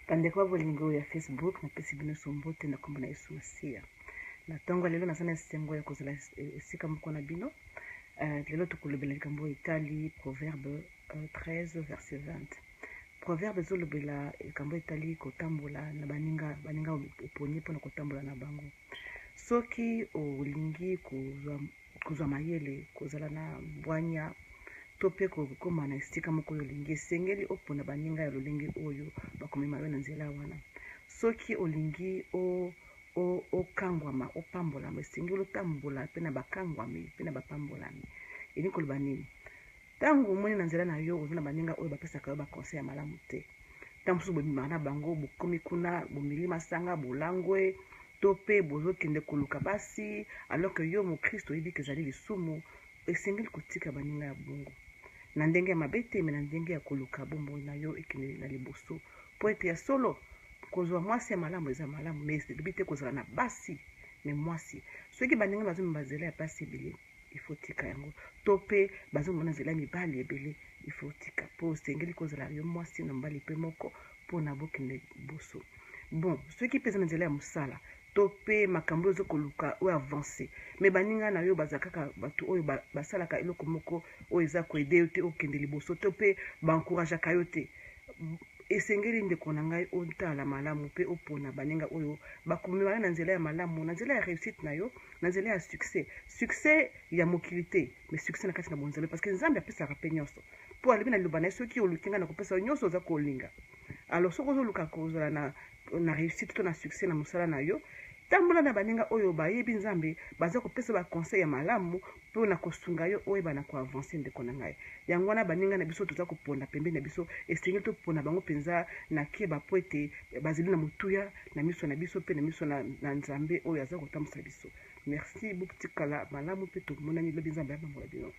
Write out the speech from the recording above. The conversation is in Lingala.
bandeko ba bolingo ya Facebook napesi bino sombote na kombo na Yesu Masiya. Na ntongo lelo naza na esengo ya kozala esika moko na bino. Lelo tokolobela likambo etali Proverbe 13 verset 20. Proverbe ezolobela likambo etali kotambola na baninga oponi mpona kotambola na bango. Soki olingi kozwa mayele kozala na bwanya to pe kokoma na esika moko oyo olingi esengeli opona baninga ya lolenge oyo bakomema yo na nzela wana. Soki olingi okangwama opambolama esengeli otambola mpe na bakangwami mpe na bapambolami. Elingi koloba nini? Ntango omoni na nzela na yo oza na baninga oyo bapesaka yo bakonseil ya malamu te, ntango mosusu bomimaka na bango bokomi kuna bomili masanga bolangwe to mpe bozokende koluka basi alors que yo mokristo oyebi ke ezali lisumu, esengeli kotika baninga ya bongo na ndenge ya mabe te, me na ndenge ya koluka bomoi na yo ekende na liboso po ete ya solo kozwa mwasi ya malamu eza malamu, me elobi te kozala na basi me mwasi. Soki baninga bazomema bazela ya basi ebele ifo tika yango, to mpe bazomema nzela ya mibali ebele ifo tika po osengeli kozala yo mwasi na mobali mpe moko mpo na bokende liboso. Bon, soki mpe eza na nzela ya mosala to pe makambo ozo koluka o avancer, me baninga na yo baza kaka bato oyo basalaka eloko moko oyo eza koede yo te okende liboso to pe baencourageaka yo te, esengeli ndeko na ngai otala malamu mpe opona baninga oyo bakomema na nzela ya malamu, na nzela ya réussite na yo, na nzela ya succès ya mokili te, mais succès na kati na bonzela, parce que nzambe apesaka mpe nyonso mpo alobi na liloba na ye soki oluki ngai na kopesa yo nyonso oza kolinga. Alors soki ozoluka kozala na réussite to na succès na mosala na yo, tambola na baninga oyo bayebi nzambe baza kopesa baconseil ya malamu mpo na kosunga yo oyeba na koavancer ndeko na ngai. Yango wana baninga na biso toza koponda pembeni na biso, esengeli topona bango mpenza na keba po ete bazeli na motuya na miso na biso mpe na miso na nzambe oyo aza kotambusa biso. Merci bokutikala malamu mpe tomonani lobi nzambe ya bambola bino.